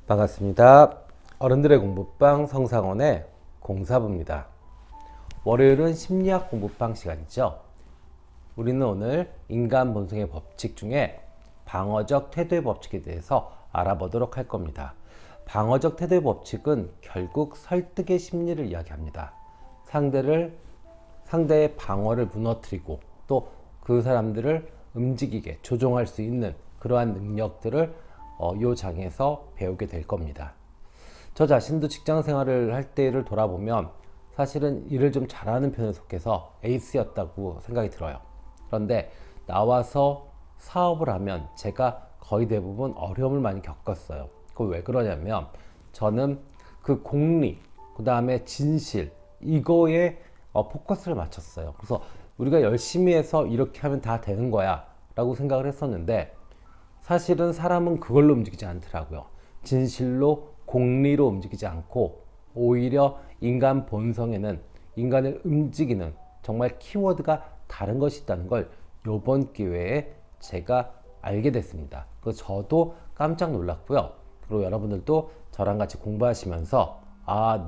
반갑습니다. 어른들의 공부방 성상원의 공사부입니다. 월요일은 심리학 공부방 시간이죠. 우리는 오늘 인간 본성의 법칙 중에 방어적 태도의 법칙에 대해서 알아보도록 할 겁니다. 방어적 태도의 법칙은 결국 설득의 심리를 이야기합니다. 상대의 방어를 무너뜨리고 또 그 사람들을 움직이게 조종할 수 있는 그러한 능력들을 이 장에서 배우게 될 겁니다. 저 자신도 직장 생활을 할 때를 돌아보면 사실은 일을 좀 잘하는 편에 속해서 에이스였다고 생각이 들어요. 그런데 나와서 사업을 하면 제가 거의 대부분 어려움을 많이 겪었어요. 그거 왜 그러냐면 저는 그 공리, 그 다음에 진실, 이거에 포커스를 맞췄어요. 그래서 우리가 열심히 해서 이렇게 하면 다 되는 거야 라고 생각을 했었는데 사실은 사람은 그걸로 움직이지 않더라고요. 진실로 공리로 움직이지 않고 오히려 인간 본성에는 인간을 움직이는 정말 키워드가 다른 것이 있다는 걸 이번 기회에 제가 알게 됐습니다. 그래서 저도 깜짝 놀랐고요. 그리고 여러분들도 저랑 같이 공부하시면서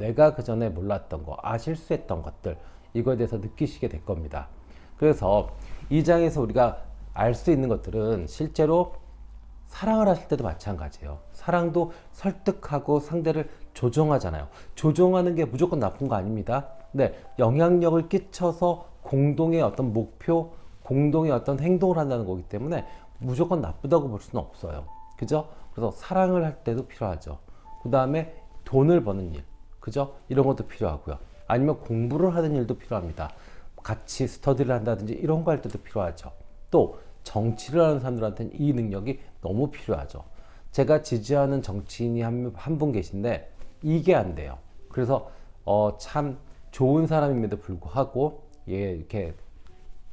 내가 그 전에 몰랐던 거, 실수했던 것들 이거에 대해서 느끼시게 될 겁니다. 그래서 이 장에서 우리가 알 수 있는 것들은 실제로 사랑을 하실 때도 마찬가지예요. 사랑도 설득하고 상대를 조종하잖아요. 조종하는 게 무조건 나쁜 거 아닙니다. 네, 영향력을 끼쳐서 공동의 어떤 목표, 공동의 어떤 행동을 한다는 거기 때문에 무조건 나쁘다고 볼 수는 없어요. 그죠? 그래서 사랑을 할 때도 필요하죠. 그 다음에 돈을 버는 일, 그죠? 이런 것도 필요하고요. 아니면 공부를 하는 일도 필요합니다. 같이 스터디를 한다든지 이런 거 할 때도 필요하죠. 또 정치를 하는 사람들한테는 이 능력이 너무 필요하죠. 제가 지지하는 정치인이 한 분 계신데 이게 안 돼요. 그래서 참 좋은 사람임에도 불구하고 이렇게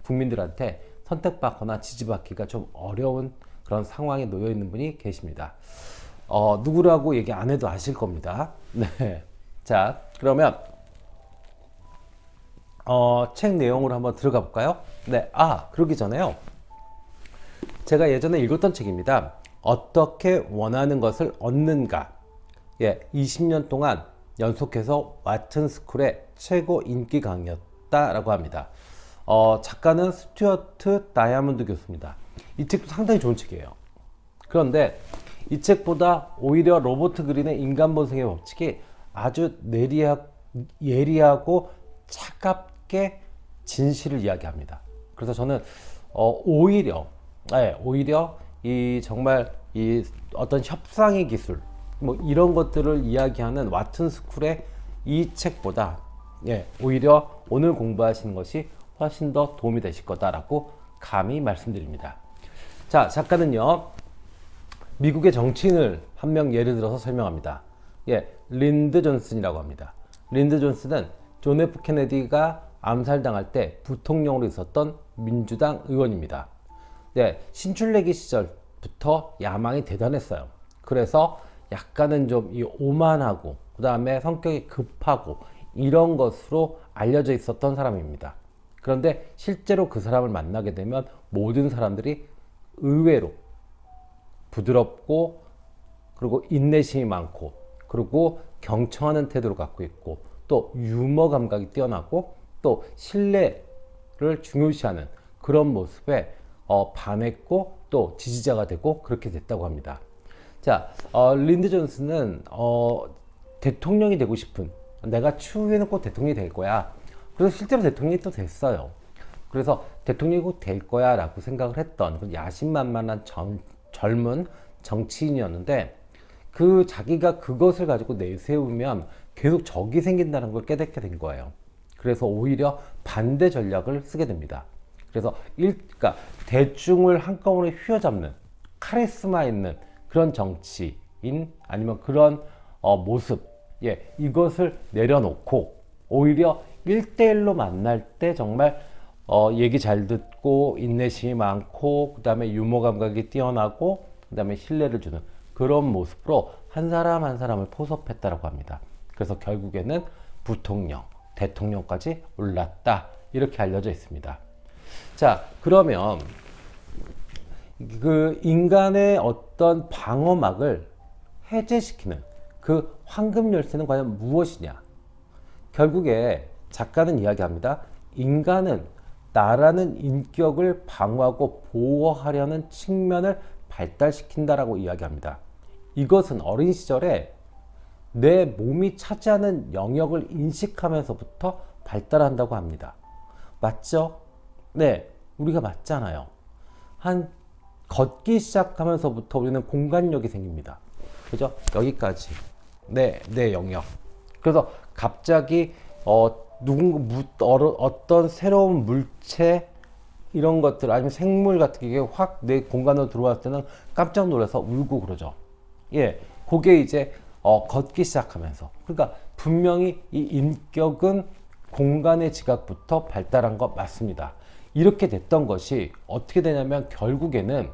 국민들한테 선택받거나 지지받기가 좀 어려운 그런 상황에 놓여 있는 분이 계십니다. 누구라고 얘기 안 해도 아실 겁니다. 네. 자, 그러면 책 내용으로 한번 들어가 볼까요? 네. 그러기 전에요. 제가 예전에 읽었던 책입니다. 어떻게 원하는 것을 얻는가. 20년 동안 연속해서 왓튼 스쿨의 최고 인기 강의였다라고 합니다. 작가는 스튜어트 다이아몬드 교수입니다. 이 책도 상당히 좋은 책이에요. 그런데 이 책보다 오히려 로버트 그린의 인간 본성의 법칙이 아주 예리하고 차갑게 진실을 이야기합니다. 그래서 저는 오히려 이 정말 이 어떤 협상의 기술 뭐 이런 것들을 이야기하는 왓튼 스쿨의 이 책보다 오히려 오늘 공부하시는 것이 훨씬 더 도움이 되실 거다라고 감히 말씀드립니다. 자, 작가는요 미국의 정치인을 한 명 예를 들어서 설명합니다. 린드 존슨이라고 합니다. 린드 존슨은 존 F 케네디가 암살당할 때 부통령으로 있었던 민주당 의원입니다. 신출내기 시절부터 야망이 대단했어요. 그래서 약간은 좀 오만하고 그 다음에 성격이 급하고 이런 것으로 알려져 있었던 사람입니다. 그런데 실제로 그 사람을 만나게 되면 모든 사람들이 의외로 부드럽고 그리고 인내심이 많고 그리고 경청하는 태도를 갖고 있고 또 유머 감각이 뛰어나고 또 신뢰를 중요시하는 그런 모습에 반했고 또 지지자가 되고 그렇게 됐다고 합니다. 자, 린드 존슨은 대통령이 되고 싶은, 내가 추후에는 꼭 대통령이 될 거야. 그래서 실제로 대통령이 또 됐어요. 그래서 대통령이 꼭 될 거야 라고 생각을 했던 야심만만한 젊은 정치인이었는데 자기가 그것을 가지고 내세우면 계속 적이 생긴다는 걸 깨닫게 된 거예요. 그래서 오히려 반대 전략을 쓰게 됩니다. 그래서 그러니까 대중을 한꺼번에 휘어잡는 카리스마 있는 그런 정치인 아니면 그런 모습 이것을 내려놓고 오히려 1대1로 만날 때 정말 얘기 잘 듣고 인내심이 많고 그 다음에 유머 감각이 뛰어나고 그 다음에 신뢰를 주는 그런 모습으로 한 사람 한 사람을 포섭했다고 합니다. 그래서 결국에는 부통령, 대통령까지 올랐다 이렇게 알려져 있습니다. 자, 그러면 그 인간의 어떤 방어막을 해제시키는 그 황금 열쇠는 과연 무엇이냐? 결국에 작가는 이야기합니다. 인간은 나라는 인격을 방어하고 보호하려는 측면을 발달시킨다라고 이야기합니다. 이것은 어린 시절에 내 몸이 차지하는 영역을 인식하면서부터 발달한다고 합니다. 맞죠? 네, 우리가 맞잖아요. 한 걷기 시작하면서부터 우리는 공간력이 생깁니다. 그죠? 여기까지. 내 영역. 그래서 갑자기 어떤 새로운 물체 이런 것들 아니면 생물 같은 게 확 내 공간으로 들어왔을 때는 깜짝 놀라서 울고 그러죠. 예, 그게 이제 걷기 시작하면서. 그러니까 분명히 이 인격은 공간의 지각부터 발달한 것 맞습니다. 이렇게 됐던 것이 어떻게 되냐면 결국에는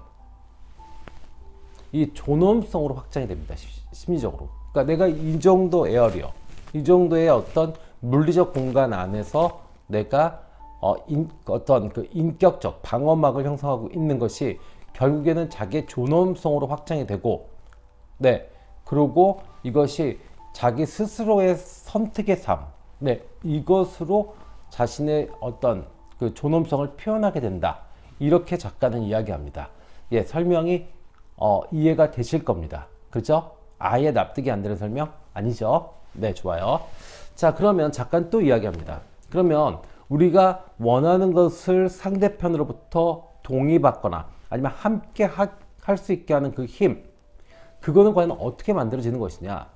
이 존엄성으로 확장이 됩니다. 심리적으로. 그러니까 내가 이 정도 에어리어, 이 정도의 어떤 물리적 공간 안에서 내가 어떤 그 인격적 방어막을 형성하고 있는 것이 결국에는 자기의 존엄성으로 확장이 되고, 네, 그리고 이것이 자기 스스로의 선택의 삶, 네, 이것으로 자신의 어떤 그 존엄성을 표현하게 된다. 이렇게 작가는 이야기합니다. 예, 설명이 이해가 되실 겁니다. 그렇죠? 아예 납득이 안 되는 설명 아니죠? 네, 좋아요. 자, 그러면 작가는 또 이야기합니다. 그러면 우리가 원하는 것을 상대편으로부터 동의받거나 아니면 함께 할 수 있게 하는 그 힘, 그거는 과연 어떻게 만들어지는 것이냐?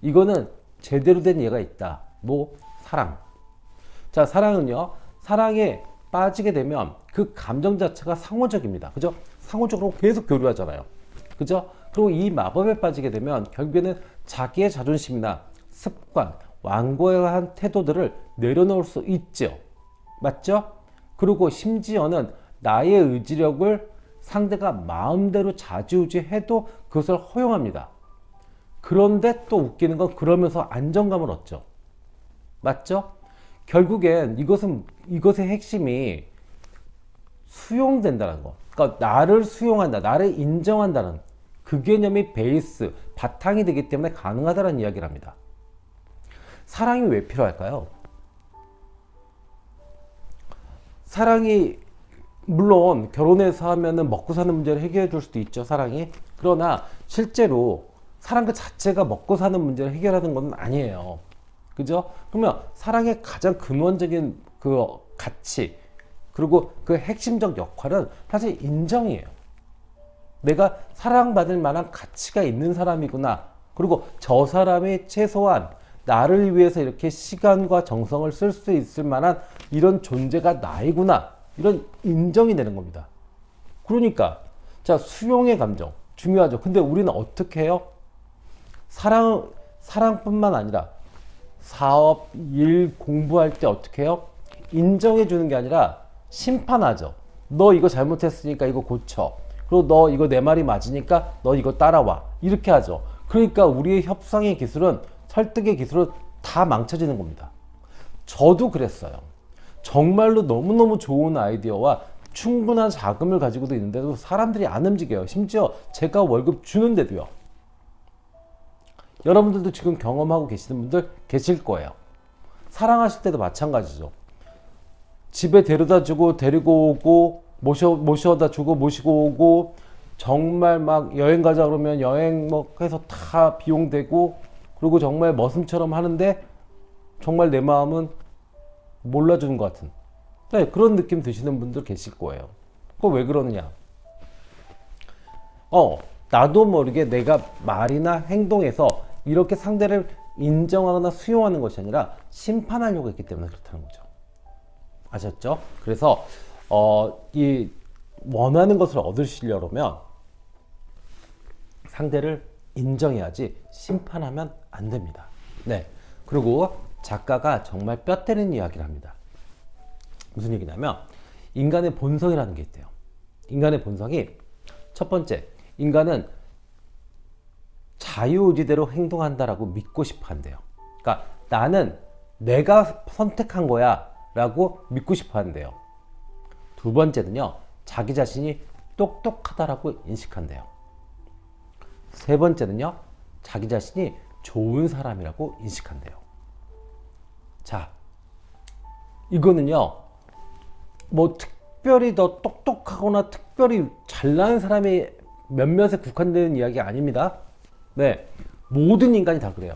이거는 제대로 된 예가 있다. 뭐 사랑. 자, 사랑은요, 사랑에 빠지게 되면 그 감정 자체가 상호적입니다. 그죠? 상호적으로 계속 교류하잖아요. 그죠? 그리고 이 마법에 빠지게 되면 결국에는 자기의 자존심이나 습관, 완고한 태도들을 내려놓을 수 있죠. 맞죠? 그리고 심지어는 나의 의지력을 상대가 마음대로 좌지우지해도 그것을 허용합니다. 그런데 또 웃기는 건 그러면서 안정감을 얻죠. 맞죠? 결국엔 이것의 핵심이 수용된다는 거. 그러니까 나를 수용한다, 나를 인정한다는 그 개념이 베이스, 바탕이 되기 때문에 가능하다는 이야기를 합니다. 사랑이 왜 필요할까요? 사랑이 물론 결혼해서 하면은 먹고 사는 문제를 해결해 줄 수도 있죠, 사랑이. 그러나 실제로 사랑 그 자체가 먹고 사는 문제를 해결하는 건 아니에요. 그죠? 그러면 사랑의 가장 근원적인 그 가치, 그리고 그 핵심적 역할은 사실 인정이에요. 내가 사랑받을 만한 가치가 있는 사람이구나. 그리고 저 사람이 최소한 나를 위해서 이렇게 시간과 정성을 쓸 수 있을 만한 이런 존재가 나이구나. 이런 인정이 되는 겁니다. 그러니까 자, 수용의 감정 중요하죠. 근데 우리는 어떻게 해요? 사랑뿐만 아니라 사업, 일, 공부할 때 어떻게 해요? 인정해 주는 게 아니라 심판하죠. 너 이거 잘못했으니까 이거 고쳐. 그리고 너 이거 내 말이 맞으니까 너 이거 따라와. 이렇게 하죠. 그러니까 우리의 협상의 기술은, 설득의 기술은 다 망쳐지는 겁니다. 저도 그랬어요. 정말로 너무너무 좋은 아이디어와 충분한 자금을 가지고도 있는데도 사람들이 안 움직여요. 심지어 제가 월급 주는데도요. 여러분들도 지금 경험하고 계시는 분들 계실 거예요. 사랑하실 때도 마찬가지죠. 집에 데려다 주고 데리고 오고 모셔다 주고 모시고 오고, 정말 막 여행 가자 그러면 여행 뭐 해서 다 비용되고, 그리고 정말 머슴처럼 하는데 정말 내 마음은 몰라주는 것 같은, 네, 그런 느낌 드시는 분들 계실 거예요. 그거 왜 그러느냐? 나도 모르게 내가 말이나 행동에서 이렇게 상대를 인정하거나 수용하는 것이 아니라 심판하려고 했기 때문에 그렇다는 거죠. 아셨죠? 그래서 이 원하는 것을 얻으시려면 상대를 인정해야지 심판하면 안 됩니다. 네. 그리고 작가가 정말 뼈 때리는 이야기를 합니다. 무슨 얘기냐면 인간의 본성이라는 게 있대요. 인간의 본성이 첫 번째, 인간은 자유의지대로 행동한다라고 믿고 싶어 한대요. 그러니까 나는 내가 선택한 거야 라고 믿고 싶어 한대요. 두 번째는요, 자기 자신이 똑똑하다라고 인식한대요. 세 번째는요, 자기 자신이 좋은 사람이라고 인식한대요. 자, 이거는요, 뭐 특별히 더 똑똑하거나 특별히 잘난 사람이 몇몇에 국한되는 이야기 아닙니다. 네, 모든 인간이 다 그래요.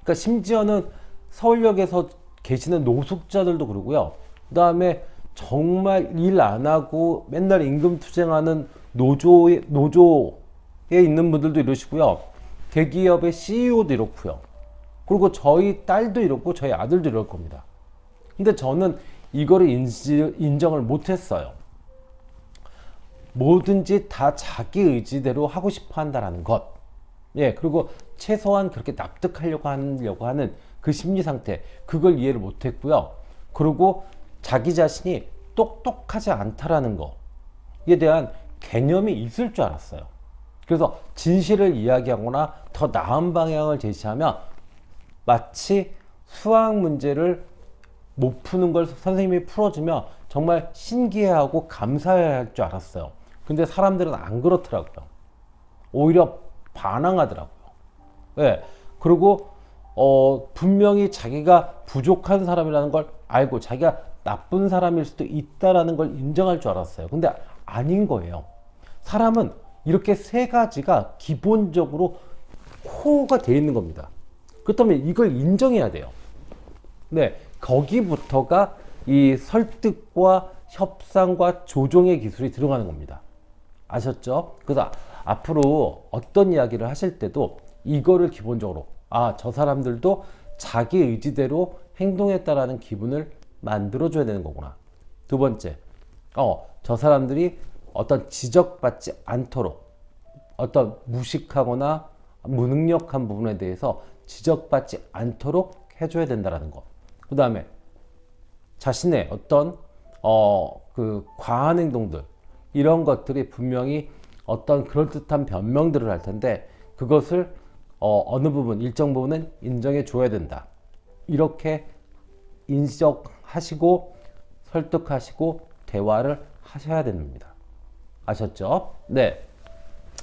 그러니까 심지어는 서울역에서 계시는 노숙자들도 그러고요. 그 다음에 정말 일 안 하고 맨날 임금 투쟁하는 노조에 있는 분들도 이러시고요. 대기업의 CEO도 이렇고요. 그리고 저희 딸도 이렇고 저희 아들도 이럴 겁니다. 근데 저는 이거를 인정을 못했어요. 뭐든지 다 자기 의지대로 하고 싶어 한다는 것. 예, 그리고 최소한 그렇게 납득하려고 하는 그 심리 상태, 그걸 이해를 못했고요. 그리고 자기 자신이 똑똑하지 않다라는 거에 대한 개념이 있을 줄 알았어요. 그래서 진실을 이야기하거나 더 나은 방향을 제시하면 마치 수학 문제를 못 푸는 걸 선생님이 풀어주면 정말 신기해하고 감사해야 할 줄 알았어요. 근데 사람들은 안 그렇더라고요. 오히려 반항하더라고요. 네. 그리고 분명히 자기가 부족한 사람이라는 걸 알고 자기가 나쁜 사람일 수도 있다라는 걸 인정할 줄 알았어요. 근데 아닌 거예요. 사람은 이렇게 세 가지가 기본적으로 코어가 되어 있는 겁니다. 그렇다면 이걸 인정해야 돼요. 네, 거기부터가 이 설득과 협상과 조정의 기술이 들어가는 겁니다. 아셨죠? 그래서 앞으로 어떤 이야기를 하실 때도 이거를 기본적으로 저 사람들도 자기 의지대로 행동했다라는 기분을 만들어줘야 되는 거구나. 두 번째, 저 사람들이 어떤 지적받지 않도록 어떤 무식하거나 무능력한 부분에 대해서 지적받지 않도록 해줘야 된다라는 거. 그 다음에 자신의 어떤 그 과한 행동들, 이런 것들이 분명히 어떤 그럴듯한 변명들을 할 텐데 그것을 어느 부분, 일정 부분은 인정해 줘야 된다. 이렇게 인식하시고 설득하시고 대화를 하셔야 됩니다. 아셨죠? 네.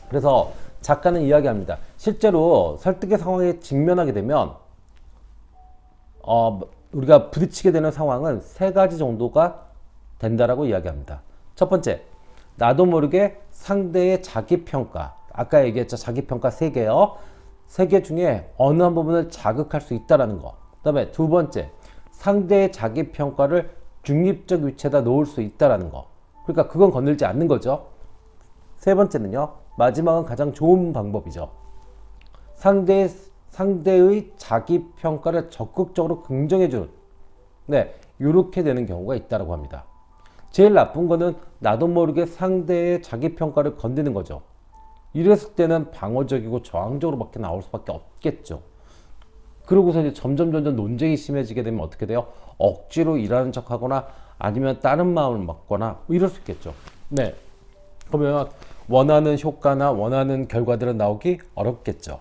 그래서 작가는 이야기합니다. 실제로 설득의 상황에 직면하게 되면 우리가 부딪히게 되는 상황은 세 가지 정도가 된다라고 이야기합니다. 첫 번째, 나도 모르게 상대의 자기평가. 아까 얘기했죠. 자기평가 3개요. 3개 중에 어느 한 부분을 자극할 수 있다라는 거. 그 다음에 두 번째, 상대의 자기평가를 중립적 위치에다 놓을 수 있다라는 거. 그러니까 그건 건들지 않는 거죠. 세 번째는요. 마지막은 가장 좋은 방법이죠. 상대의 자기평가를 적극적으로 긍정해주는, 네, 이렇게 되는 경우가 있다고 합니다. 제일 나쁜 거는 나도 모르게 상대의 자기평가를 건드는 거죠. 이랬을 때는 방어적이고 저항적으로 밖에 나올 수밖에 없겠죠. 그러고서 이제 점점 논쟁이 심해지게 되면 어떻게 돼요? 억지로 일하는 척 하거나 아니면 다른 마음을 먹거나 이럴 수 있겠죠. 네. 그러면 원하는 효과나 원하는 결과들은 나오기 어렵겠죠.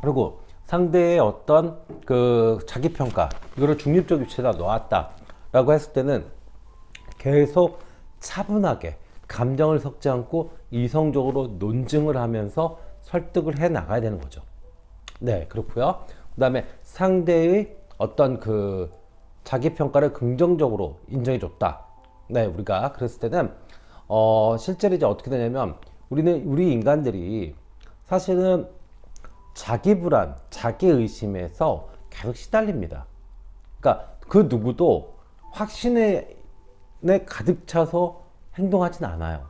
그리고 상대의 어떤 그 자기평가, 이거를 중립적 위치에다 놓았다 라고 했을 때는 계속 차분하게 감정을 섞지 않고 이성적으로 논증을 하면서 설득을 해 나가야 되는 거죠. 네, 그렇고요. 그 다음에 상대의 어떤 그 자기평가를 긍정적으로 인정해 줬다. 네, 우리가 그랬을 때는 실제로 이제 어떻게 되냐면 우리 인간들이 사실은 자기 불안, 자기 의심에서 계속 시달립니다. 그러니까 그 누구도 확신에 가득 차서 행동하진 않아요.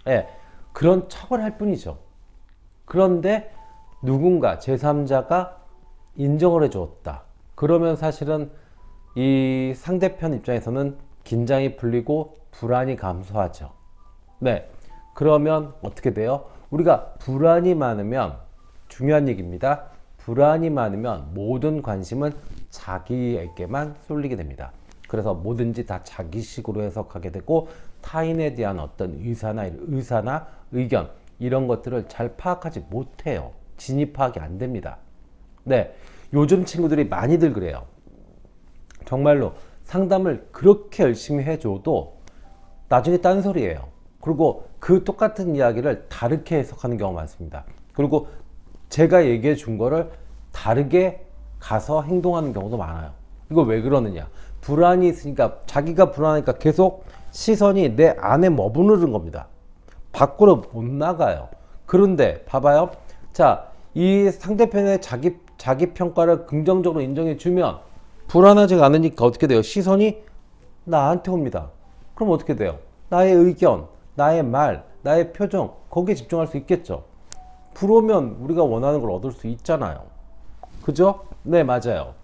예, 그런 척을 할 뿐이죠. 그런데 누군가 제3자가 인정을 해주었다. 그러면 사실은 이 상대편 입장에서는 긴장이 풀리고 불안이 감소하죠. 네, 그러면 어떻게 돼요? 우리가 불안이 많으면, 중요한 얘기입니다. 불안이 많으면 모든 관심은 자기에게만 쏠리게 됩니다. 그래서 뭐든지 다 자기식으로 해석하게 되고 타인에 대한 어떤 의사나 의견, 이런 것들을 잘 파악하지 못해요. 진입 파악이 안 됩니다. 네, 요즘 친구들이 많이들 그래요. 정말로 상담을 그렇게 열심히 해줘도 나중에 딴소리예요. 그리고 그 똑같은 이야기를 다르게 해석하는 경우가 많습니다. 그리고 제가 얘기해 준 거를 다르게 가서 행동하는 경우도 많아요. 이거 왜 그러느냐? 불안이 있으니까, 자기가 불안하니까 계속 시선이 내 안에 머무르는 겁니다. 밖으로 못 나가요. 그런데 봐봐요. 자, 이 상대편의 자기 평가를 긍정적으로 인정해 주면 불안하지가 않으니까 어떻게 돼요? 시선이 나한테 옵니다. 그럼 어떻게 돼요? 나의 의견, 나의 말, 나의 표정, 거기에 집중할 수 있겠죠. 그러면 우리가 원하는 걸 얻을 수 있잖아요. 그죠? 네, 맞아요.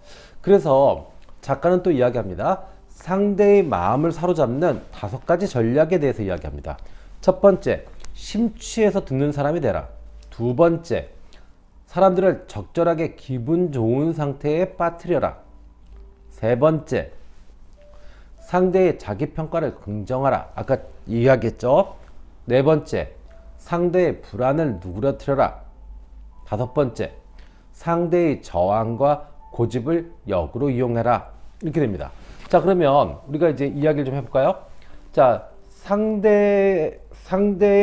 그래서 작가는 또 이야기합니다. 상대의 마음을 사로잡는 5가지 전략에 대해서 이야기합니다. 첫 번째, 심취해서 듣는 사람이 되라. 두 번째, 사람들을 적절하게 기분 좋은 상태에 빠뜨려라. 세 번째, 상대의 자기 평가를 긍정하라. 아까 이야기했죠? 네 번째, 상대의 불안을 누그러뜨려라. 다섯 번째, 상대의 저항과 고집을 역으로 이용해라. 이렇게 됩니다. 자, 그러면 우리가 이제 이야기를 좀 해볼까요? 자, 상대의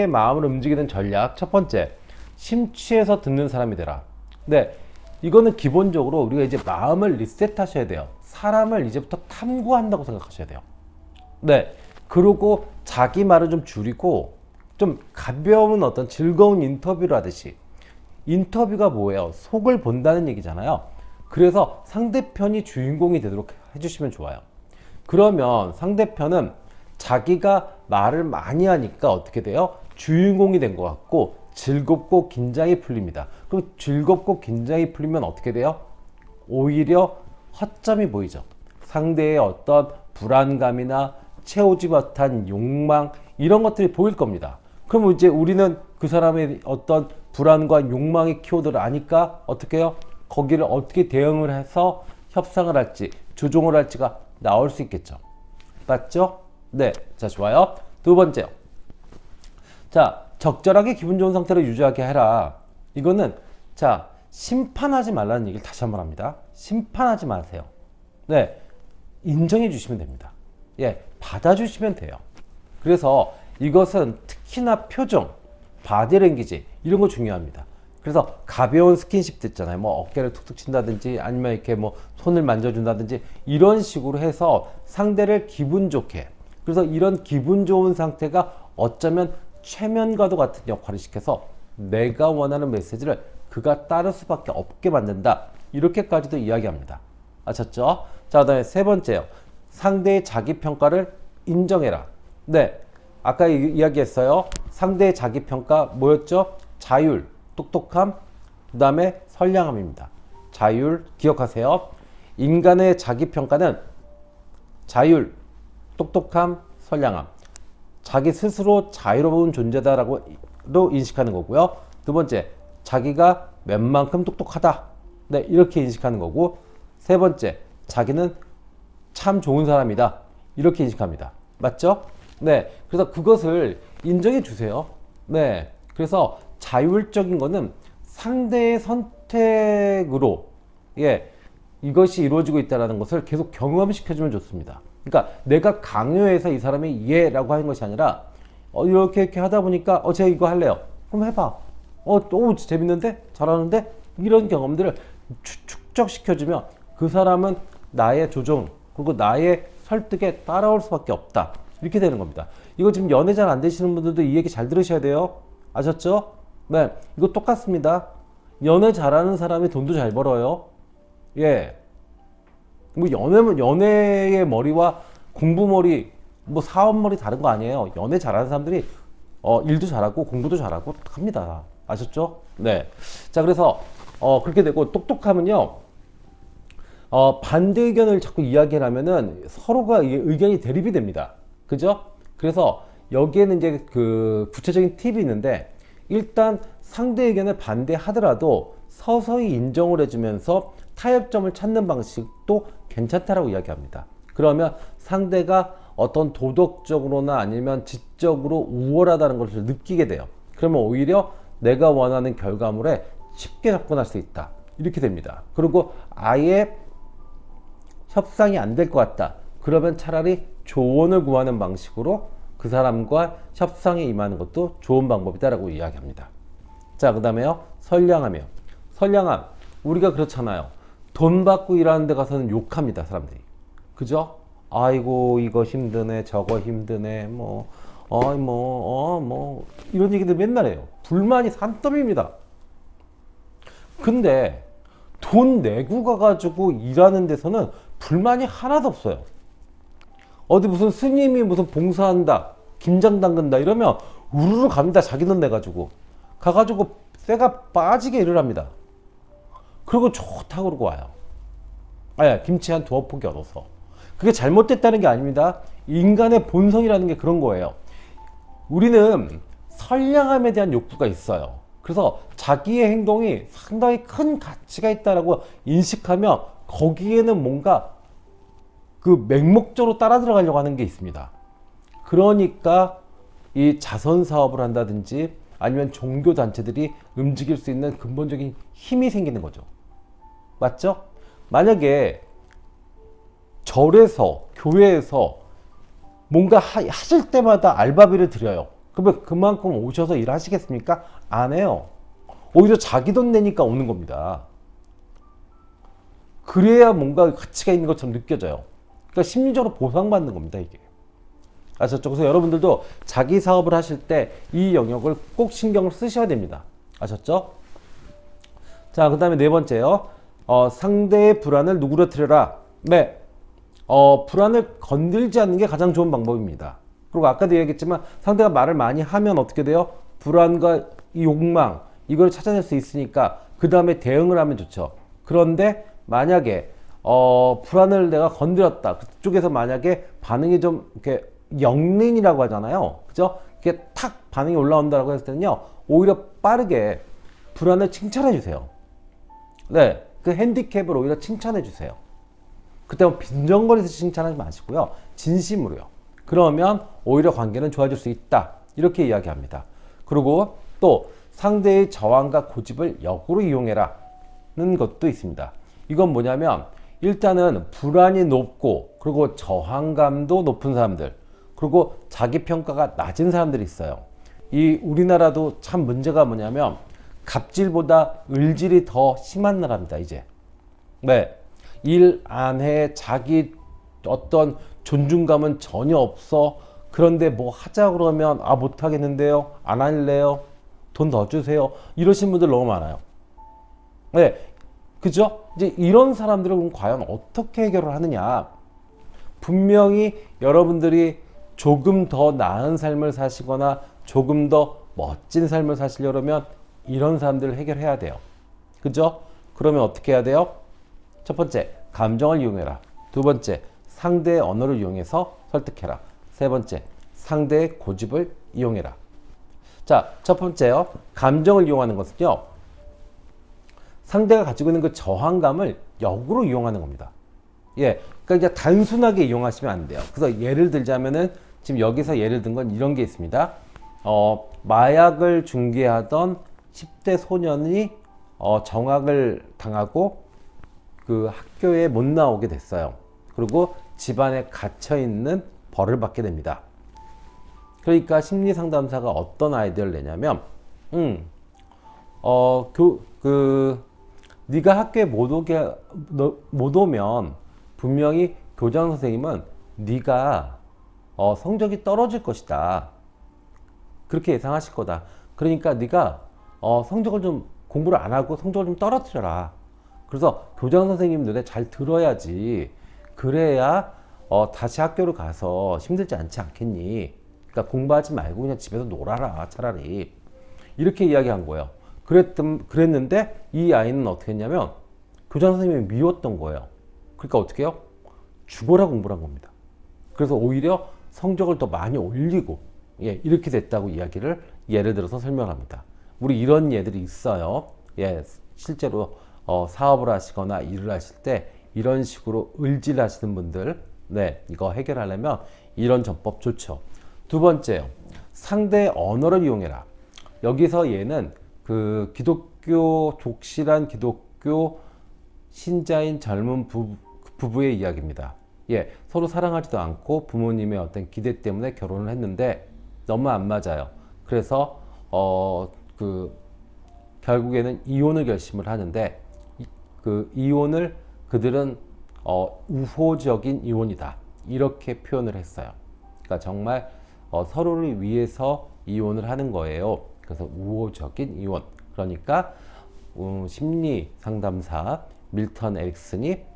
마음을 움직이는 전략. 첫 번째, 심취해서 듣는 사람이 되라. 네, 이거는 기본적으로 우리가 이제 마음을 리셋하셔야 돼요. 사람을 이제부터 탐구한다고 생각하셔야 돼요. 네, 그리고 자기 말을 좀 줄이고 좀 가벼운 어떤 즐거운 인터뷰를 하듯이. 인터뷰가 뭐예요? 속을 본다는 얘기잖아요. 그래서 상대편이 주인공이 되도록 해주시면 좋아요. 그러면 상대편은 자기가 말을 많이 하니까 어떻게 돼요? 주인공이 된 것 같고 즐겁고 긴장이 풀립니다. 그럼 즐겁고 긴장이 풀리면 어떻게 돼요? 오히려 허점이 보이죠. 상대의 어떤 불안감이나 채우지 못한 욕망, 이런 것들이 보일 겁니다. 그럼 이제 우리는 그 사람의 어떤 불안과 욕망의 키워드를 아니까 어떻게 해요? 거기를 어떻게 대응을 해서 협상을 할지, 조종을 할지가 나올 수 있겠죠. 맞죠? 네. 자, 좋아요. 두 번째요. 자, 적절하게 기분 좋은 상태를 유지하게 해라. 이거는, 자, 심판하지 말라는 얘기를 다시 한번 합니다. 심판하지 마세요. 네. 인정해 주시면 됩니다. 예. 받아주시면 돼요. 그래서 이것은 특히나 표정, 바디랭귀지, 이런 거 중요합니다. 그래서 가벼운 스킨십 있잖아요. 뭐 어깨를 툭툭 친다든지 아니면 이렇게 뭐 손을 만져준다든지 이런 식으로 해서 상대를 기분 좋게, 그래서 이런 기분 좋은 상태가 어쩌면 최면과도 같은 역할을 시켜서 내가 원하는 메시지를 그가 따를 수밖에 없게 만든다. 이렇게까지도 이야기합니다. 아셨죠? 자, 그다음에 세 번째요. 상대의 자기 평가를 인정해라. 네, 아까 이야기했어요. 상대의 자기 평가 뭐였죠? 자율, 똑똑함, 그 다음에 선량함입니다. 자율 기억하세요. 인간의 자기 평가는 자율, 똑똑함, 선량함. 자기 스스로 자유로운 존재다라고 인식하는 거고요. 두 번째, 자기가 웬만큼 똑똑하다. 네, 이렇게 인식하는 거고. 세 번째, 자기는 참 좋은 사람이다. 이렇게 인식합니다. 맞죠? 네, 그래서 그것을 인정해 주세요. 네, 그래서 자율적인 거는 상대의 선택으로, 예, 이것이 이루어지고 있다는 것을 계속 경험시켜주면 좋습니다. 그러니까 내가 강요해서 이 사람이 예라고 하는 것이 아니라 이렇게 하다 보니까 제가 이거 할래요. 그럼 해봐. 또 재밌는데? 잘하는데? 이런 경험들을 축적시켜주면 그 사람은 나의 조종 그리고 나의 설득에 따라올 수밖에 없다. 이렇게 되는 겁니다. 이거 지금 연애 잘 안 되시는 분들도 이 얘기 잘 들으셔야 돼요. 아셨죠? 네, 이거 똑같습니다. 연애 잘하는 사람이 돈도 잘 벌어요. 예. 뭐 연애의 머리와 공부 머리, 뭐 사업 머리 다른 거 아니에요. 연애 잘하는 사람들이 일도 잘하고 공부도 잘하고 합니다. 아셨죠? 네. 자, 그래서 그렇게 되고 똑똑하면요. 반대 의견을 자꾸 이야기하면은 서로가 의견이 대립이 됩니다. 그죠? 그래서 여기에는 이제 그 구체적인 팁이 있는데, 일단 상대 의견을 반대하더라도 서서히 인정을 해주면서 타협점을 찾는 방식도 괜찮다라고 이야기합니다. 그러면 상대가 어떤 도덕적으로나 아니면 지적으로 우월하다는 것을 느끼게 돼요. 그러면 오히려 내가 원하는 결과물에 쉽게 접근할 수 있다. 이렇게 됩니다. 그리고 아예 협상이 안 될 것 같다. 그러면 차라리 조언을 구하는 방식으로 그 사람과 협상에 임하는 것도 좋은 방법이다라고 이야기합니다. 자, 그 다음에요. 선량하며. 선량함. 우리가 그렇잖아요. 돈 받고 일하는 데 가서는 욕합니다, 사람들이. 그죠? 아이고, 이거 힘드네, 저거 힘드네, 이런 얘기들 맨날 해요. 불만이 산더미입니다. 근데 돈 내고 가가지고 일하는 데서는 불만이 하나도 없어요. 어디 무슨 스님이 무슨 봉사한다, 김장 담근다 이러면 우르르 갑니다. 자기 돈 내가지고. 가가지고 쇠가 빠지게 일을 합니다. 그리고 좋다고 그러고 와요. 김치 한 두어 포기 얻어서. 그게 잘못됐다는 게 아닙니다. 인간의 본성이라는 게 그런 거예요. 우리는 선량함에 대한 욕구가 있어요. 그래서 자기의 행동이 상당히 큰 가치가 있다라고 인식하면 거기에는 뭔가 그 맹목적으로 따라 들어가려고 하는 게 있습니다. 그러니까 이 자선 사업을 한다든지 아니면 종교 단체들이 움직일 수 있는 근본적인 힘이 생기는 거죠. 맞죠? 만약에 절에서 교회에서 뭔가 하실 때마다 알바비를 드려요. 그러면 그만큼 오셔서 일하시겠습니까? 안 해요. 오히려 자기 돈 내니까 오는 겁니다. 그래야 뭔가 가치가 있는 것처럼 느껴져요. 그러니까 심리적으로 보상받는 겁니다, 이게. 아셨죠? 그래서 여러분들도 자기 사업을 하실 때 이 영역을 꼭 신경을 쓰셔야 됩니다. 아셨죠? 자, 그 다음에 네 번째요. 상대의 불안을 누그러뜨려라. 네. 불안을 건들지 않는 게 가장 좋은 방법입니다. 그리고 아까도 얘기했지만 상대가 말을 많이 하면 어떻게 돼요? 불안과 이 욕망, 이걸 찾아낼 수 있으니까 그 다음에 대응을 하면 좋죠. 그런데 만약에 불안을 내가 건드렸다. 그쪽에서 만약에 반응이 좀 이렇게 영린이라고 하잖아요. 그죠? 이렇게 탁 반응이 올라온다고 했을 때는요. 오히려 빠르게 불안을 칭찬해 주세요. 네. 그 핸디캡을 오히려 칭찬해 주세요. 그때 뭐 빈정거리서 칭찬하지 마시고요. 진심으로요. 그러면 오히려 관계는 좋아질 수 있다. 이렇게 이야기합니다. 그리고 또 상대의 저항과 고집을 역으로 이용해라는 것도 있습니다. 이건 뭐냐면 일단은 불안이 높고 그리고 저항감도 높은 사람들 그리고 자기평가가 낮은 사람들이 있어요. 이 우리나라도 참 문제가 뭐냐면 갑질보다 을질이 더 심한 나라입니다. 이제. 네. 일 안 해. 자기 어떤 존중감은 전혀 없어. 그런데 뭐 하자 그러면 못하겠는데요. 안 할래요. 돈 더 주세요. 이러신 분들 너무 많아요. 네. 그죠? 이제 이런 사람들은 과연 어떻게 해결을 하느냐. 분명히 여러분들이 조금 더 나은 삶을 사시거나 조금 더 멋진 삶을 사시려면 이런 사람들을 해결해야 돼요. 그죠? 그러면 어떻게 해야 돼요? 첫 번째, 감정을 이용해라. 두 번째, 상대의 언어를 이용해서 설득해라. 세 번째, 상대의 고집을 이용해라. 자, 첫 번째요. 감정을 이용하는 것은요. 상대가 가지고 있는 그 저항감을 역으로 이용하는 겁니다. 예. 그러니까 이제 단순하게 이용하시면 안 돼요. 그래서 예를 들자면은 지금 여기서 예를 든 건 이런 게 있습니다. 마약을 중개하던 10대 소년이 정학을 당하고 그 학교에 못 나오게 됐어요. 그리고 집안에 갇혀 있는 벌을 받게 됩니다. 그러니까 심리상담사가 어떤 아이디어를 내냐면, 네가 학교에 못 오면 분명히 교장 선생님은 네가 성적이 떨어질 것이다. 그렇게 예상하실 거다. 그러니까 네가 성적을 좀 공부를 안 하고 성적을 좀 떨어뜨려라. 그래서 교장 선생님 눈에 잘 들어야지. 그래야 다시 학교를 가서 힘들지 않겠니? 그러니까 공부하지 말고 그냥 집에서 놀아라. 차라리. 이렇게 이야기한 거예요. 그랬는데 이 아이는 어떻게 했냐면 교장 선생님이 미웠던 거예요. 그러니까 어떻게 해요? 죽어라 공부를 한 겁니다. 그래서 오히려 성적을 더 많이 올리고 이렇게 됐다고 예를 들어서 설명합니다. 우리 이런 예들이 있어요. 실제로 사업을 하시거나 일을 하실 때 이런 식으로 을질 하시는 분들 이거 해결하려면 이런 전법 좋죠. 두 번째요. 상대의 언어를 이용해라. 여기서 얘는 그 독실한 기독교 신자인 젊은 부부의 이야기입니다. 서로 사랑하지도 않고 부모님의 어떤 기대 때문에 결혼을 했는데 너무 안 맞아요. 그래서 결국에는 이혼을 결심을 하는데 그 이혼을 그들은 우호적인 이혼이다 이렇게 표현을 했어요. 그러니까 정말 서로를 위해서 이혼을 하는 거예요. 그래서 우호적인 이혼. 그러니까 심리 상담사 밀턴 에릭슨이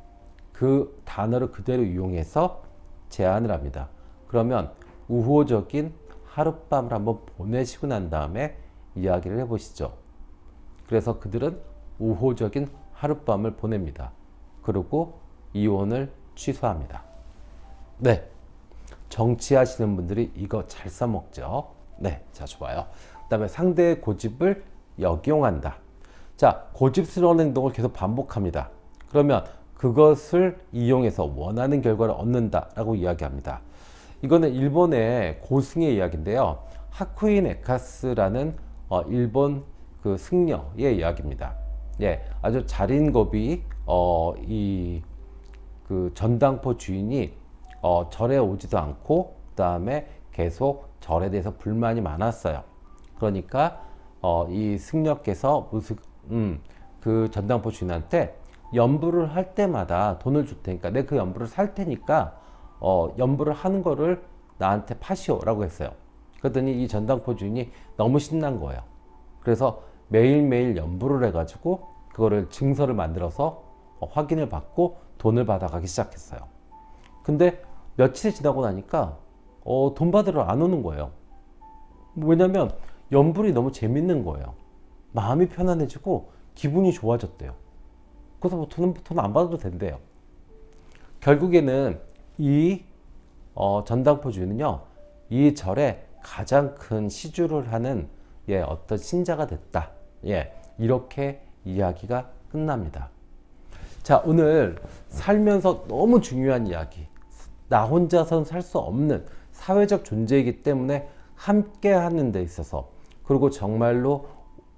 그 단어를 그대로 이용해서 제안을 합니다. 그러면 우호적인 하룻밤을 한번 보내시고 난 다음에 이야기를 해보시죠. 그래서 그들은 우호적인 하룻밤을 보냅니다. 그리고 이혼을 취소합니다. 네. 정치하시는 분들이 이거 잘 써먹죠. 네. 자, 좋아요. 그 다음에 상대의 고집을 역용한다. 자, 고집스러운 행동을 계속 반복합니다. 그러면 그것을 이용해서 원하는 결과를 얻는다라고 이야기합니다. 이거는 일본의 고승의 이야기인데요. 하쿠인 에카스라는 일본 그 승려의 이야기입니다. 예, 아주 자린고비 이 그 전당포 주인이 절에 오지도 않고 그다음에 계속 절에 대해서 불만이 많았어요. 그러니까 이 승려께서 그 전당포 주인한테 연부를 할 때마다 돈을 줄 테니까 내 그 연부를 살 테니까 연부를 하는 거를 나한테 파시오라고 했어요. 그랬더니 이 전당포 주인이 너무 신난 거예요. 그래서 매일매일 연부를 해가지고 그거를 증서를 만들어서 확인을 받고 돈을 받아가기 시작했어요. 근데 며칠이 지나고 나니까 돈 받으러 안 오는 거예요. 왜냐면 연불이 너무 재밌는 거예요. 마음이 편안해지고 기분이 좋아졌대요. 그래서 뭐 돈 안 받아도 된대요. 결국에는 이 전당포 주인은요, 이 절에 가장 큰 시주를 하는 어떤 신자가 됐다. 이렇게 이야기가 끝납니다. 자, 오늘 살면서 너무 중요한 이야기. 나 혼자서는 살 수 없는 사회적 존재이기 때문에 함께 하는 데 있어서, 그리고 정말로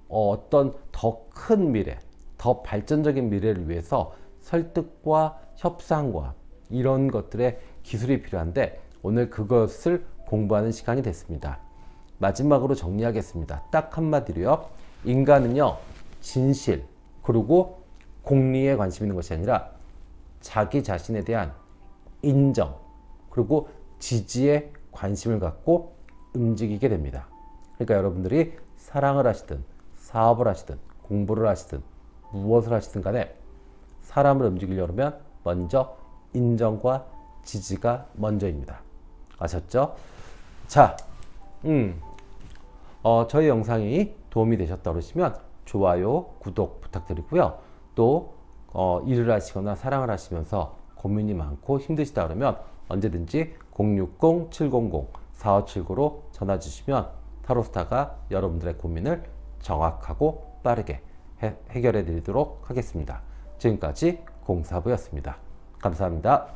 어떤 더 큰 미래, 더 발전적인 미래를 위해서 설득과 협상과 이런 것들의 기술이 필요한데 오늘 그것을 공부하는 시간이 됐습니다. 마지막으로 정리하겠습니다. 딱 한마디로요. 인간은요, 진실 그리고 공리에 관심 있는 것이 아니라 자기 자신에 대한 인정 그리고 지지에 관심을 갖고 움직이게 됩니다. 그러니까 여러분들이 사랑을 하시든 사업을 하시든 공부를 하시든 무엇을 하시든 간에 사람을 움직이려면 먼저 인정과 지지가 먼저입니다. 아셨죠? 자, 저희 영상이 도움이 되셨다 그러시면 좋아요, 구독 부탁드리고요. 또 일을 하시거나 사랑을 하시면서 고민이 많고 힘드시다 그러면 언제든지 060-700-4579로 전화 주시면 타로스타가 여러분들의 고민을 정확하고 빠르게 해결해 드리도록 하겠습니다. 지금까지 공사부였습니다. 감사합니다.